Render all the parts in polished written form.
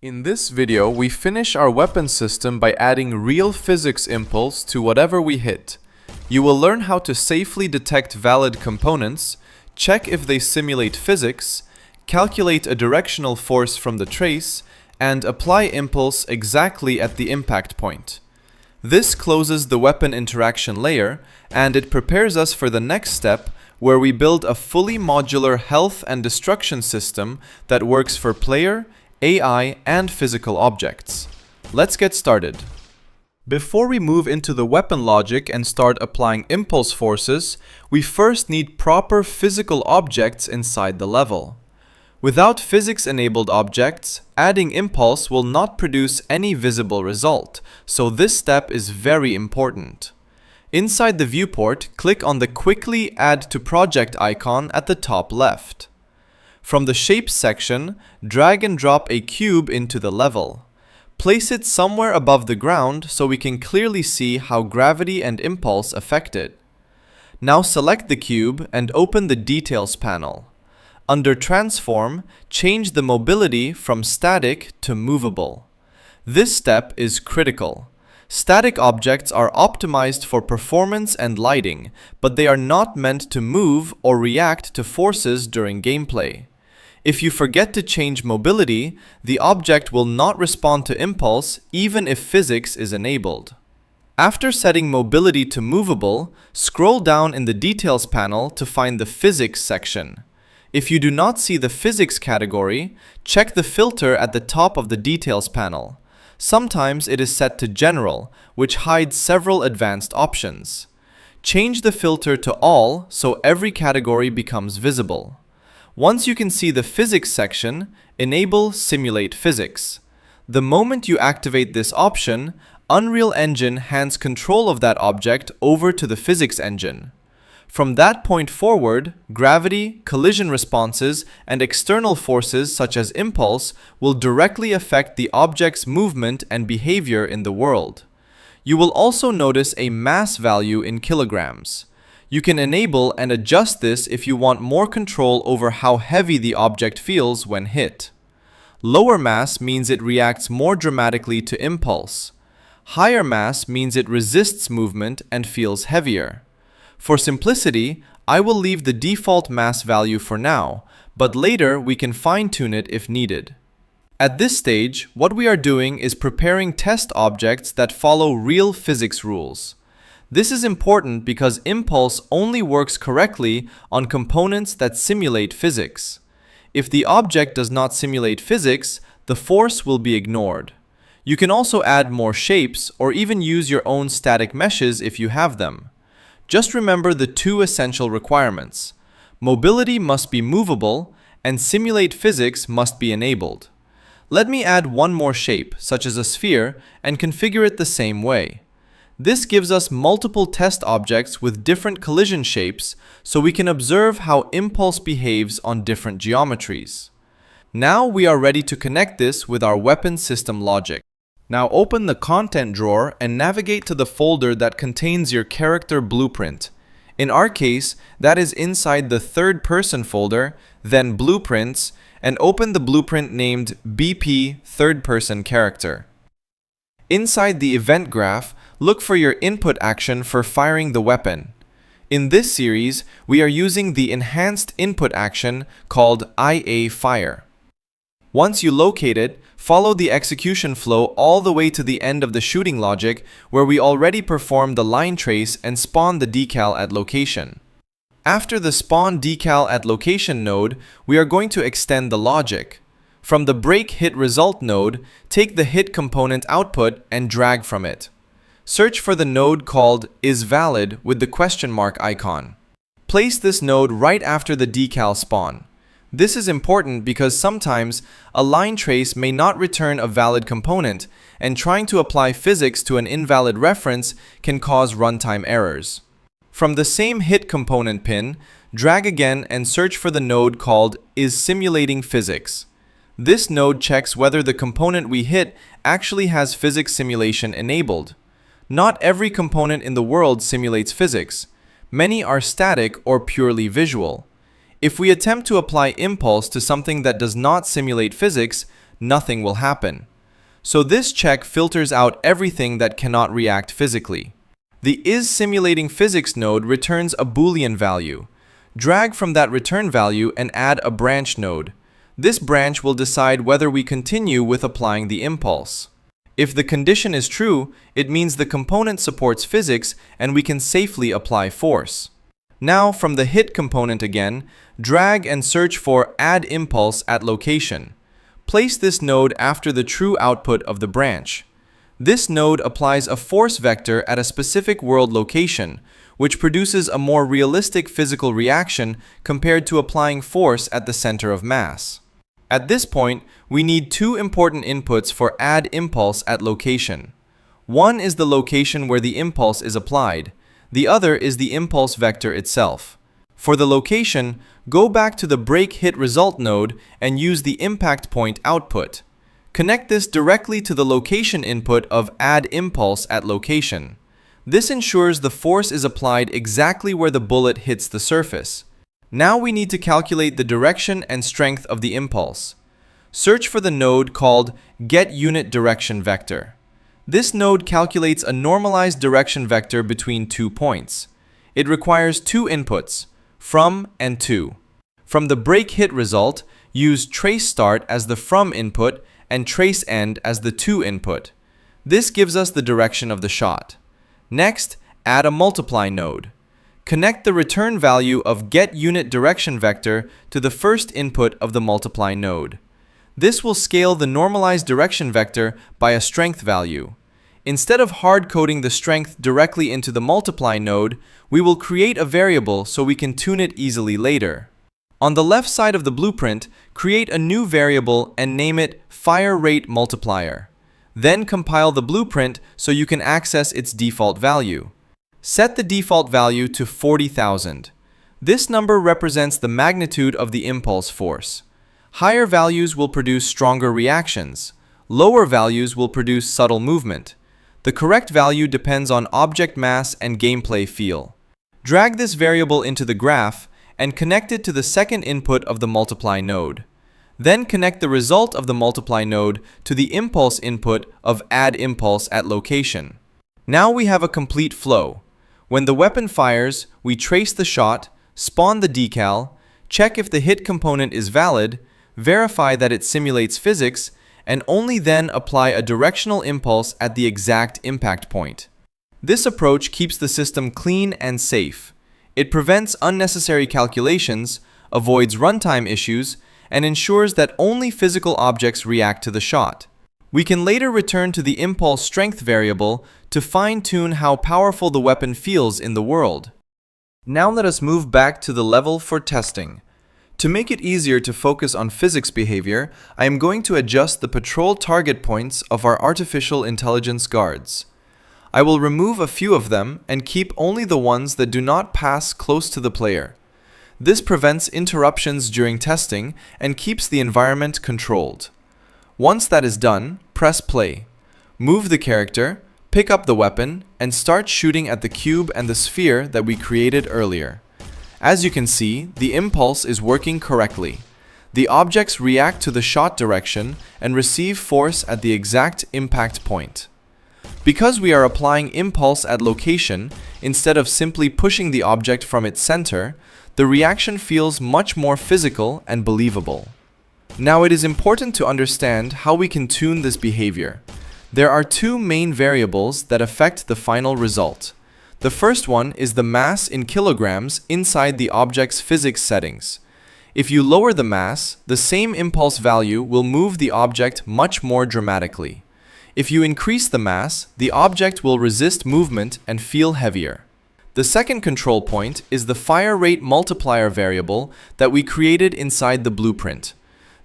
In this video, we finish our weapon system by adding real physics impulse to whatever we hit. You will learn how to safely detect valid components, check if they simulate physics, calculate a directional force from the trace, and apply impulse exactly at the impact point. This closes the weapon interaction layer, and it prepares us for the next step, where we build a fully modular health and destruction system that works for player, AI, and physical objects. Let's get started. Before we move into the weapon logic and start applying impulse forces, we first need proper physical objects inside the level. Without physics-enabled objects, adding impulse will not produce any visible result, so this step is very important. Inside the viewport, click on the Quickly Add to Project icon at the top left. From the Shapes section, drag and drop a cube into the level. Place it somewhere above the ground so we can clearly see how gravity and impulse affect it. Now select the cube and open the Details panel. Under Transform, change the mobility from static to movable. This step is critical. Static objects are optimized for performance and lighting, but they are not meant to move or react to forces during gameplay. If you forget to change mobility, the object will not respond to impulse even if physics is enabled. After setting mobility to movable, scroll down in the Details panel to find the Physics section. If you do not see the Physics category, check the filter at the top of the Details panel. Sometimes it is set to General, which hides several advanced options. Change the filter to All so every category becomes visible. Once you can see the Physics section, enable Simulate Physics. The moment you activate this option, Unreal Engine hands control of that object over to the Physics engine. From that point forward, gravity, collision responses, and external forces such as impulse will directly affect the object's movement and behavior in the world. You will also notice a mass value in kilograms. You can enable and adjust this if you want more control over how heavy the object feels when hit. Lower mass means it reacts more dramatically to impulse. Higher mass means it resists movement and feels heavier. For simplicity, I will leave the default mass value for now, but later we can fine-tune it if needed. At this stage, what we are doing is preparing test objects that follow real physics rules. This is important because impulse only works correctly on components that simulate physics. If the object does not simulate physics, the force will be ignored. You can also add more shapes or even use your own static meshes if you have them. Just remember the two essential requirements. Mobility must be movable, and simulate physics must be enabled. Let me add one more shape, such as a sphere, and configure it the same way. This gives us multiple test objects with different collision shapes, so we can observe how impulse behaves on different geometries. Now we are ready to connect this with our weapon system logic. Now open the content drawer and navigate to the folder that contains your character blueprint. In our case, that is inside the third person folder, then blueprints, and open the blueprint named BP third person character. Inside the event graph, look for your input action for firing the weapon. In this series, we are using the enhanced input action called IA Fire. Once you locate it, follow the execution flow all the way to the end of the shooting logic where we already performed the line trace and spawn the decal at location. After the spawn decal at location node, we are going to extend the logic. From the break hit result node, take the hit component output and drag from it. Search for the node called isValid with the question mark icon. Place this node right after the decal spawn. This is important because sometimes a line trace may not return a valid component, and trying to apply physics to an invalid reference can cause runtime errors. From the same hit component pin, drag again and search for the node called isSimulatingPhysics. This node checks whether the component we hit actually has physics simulation enabled. Not every component in the world simulates physics. Many are static or purely visual. If we attempt to apply impulse to something that does not simulate physics, nothing will happen. So this check filters out everything that cannot react physically. The is simulating physics node returns a Boolean value. Drag from that return value and add a branch node. This branch will decide whether we continue with applying the impulse. If the condition is true, it means the component supports physics and we can safely apply force. Now, from the hit component again, drag and search for add impulse at location. Place this node after the true output of the branch. This node applies a force vector at a specific world location, which produces a more realistic physical reaction compared to applying force at the center of mass. At this point, we need two important inputs for add impulse at location. One is the location where the impulse is applied. The other is the impulse vector itself. For the location, go back to the break hit result node and use the impact point output. Connect this directly to the location input of add impulse at location. This ensures the force is applied exactly where the bullet hits the surface. Now we need to calculate the direction and strength of the impulse. Search for the node called getUnitDirectionVector. This node calculates a normalized direction vector between 2 points. It requires two inputs, from and to. From the break hit result, use traceStart as the from input and traceEnd as the to input. This gives us the direction of the shot. Next, add a multiply node. Connect the return value of getUnitDirectionVector to the first input of the multiply node. This will scale the normalized direction vector by a strength value. Instead of hard-coding the strength directly into the multiply node, we will create a variable so we can tune it easily later. On the left side of the blueprint, create a new variable and name it fire rate multiplier. Then compile the blueprint so you can access its default value. Set the default value to 40,000. This number represents the magnitude of the impulse force. Higher values will produce stronger reactions. Lower values will produce subtle movement. The correct value depends on object mass and gameplay feel. Drag this variable into the graph and connect it to the second input of the multiply node. Then connect the result of the multiply node to the impulse input of add impulse at location. Now we have a complete flow. When the weapon fires, we trace the shot, spawn the decal, check if the hit component is valid, verify that it simulates physics, and only then apply a directional impulse at the exact impact point. This approach keeps the system clean and safe. It prevents unnecessary calculations, avoids runtime issues, and ensures that only physical objects react to the shot. We can later return to the impulse strength variable to fine-tune how powerful the weapon feels in the world. Now let us move back to the level for testing. To make it easier to focus on physics behavior, I am going to adjust the patrol target points of our artificial intelligence guards. I will remove a few of them and keep only the ones that do not pass close to the player. This prevents interruptions during testing and keeps the environment controlled. Once that is done, press play. Move the character, pick up the weapon, and start shooting at the cube and the sphere that we created earlier. As you can see, the impulse is working correctly. The objects react to the shot direction and receive force at the exact impact point. Because we are applying impulse at location, instead of simply pushing the object from its center, the reaction feels much more physical and believable. Now it is important to understand how we can tune this behavior. There are two main variables that affect the final result. The first one is the mass in kilograms inside the object's physics settings. If you lower the mass, the same impulse value will move the object much more dramatically. If you increase the mass, the object will resist movement and feel heavier. The second control point is the fire rate multiplier variable that we created inside the blueprint.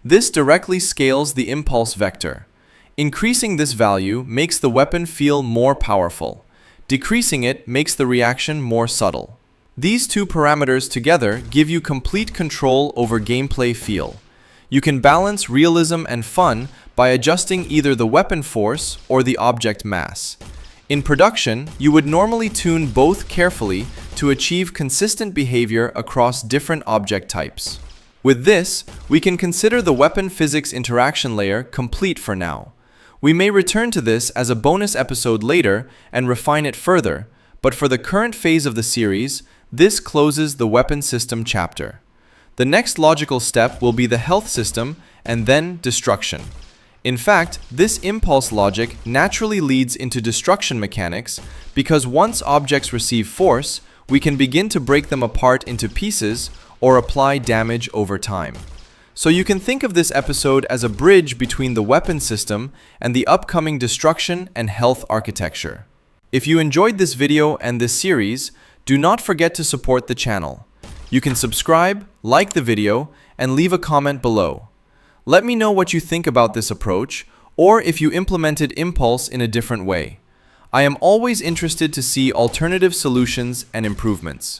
This directly scales the impulse vector. Increasing this value makes the weapon feel more powerful. Decreasing it makes the reaction more subtle. These two parameters together give you complete control over gameplay feel. You can balance realism and fun by adjusting either the weapon force or the object mass. In production, you would normally tune both carefully to achieve consistent behavior across different object types. With this, we can consider the weapon physics interaction layer complete for now. We may return to this as a bonus episode later and refine it further, but for the current phase of the series, this closes the weapon system chapter. The next logical step will be the health system and then destruction. In fact, this impulse logic naturally leads into destruction mechanics because once objects receive force, we can begin to break them apart into pieces or apply damage over time. So you can think of this episode as a bridge between the weapon system and the upcoming destruction and health architecture. If you enjoyed this video and this series, do not forget to support the channel. You can subscribe, like the video, and leave a comment below. Let me know what you think about this approach, or if you implemented impulse in a different way. I am always interested to see alternative solutions and improvements.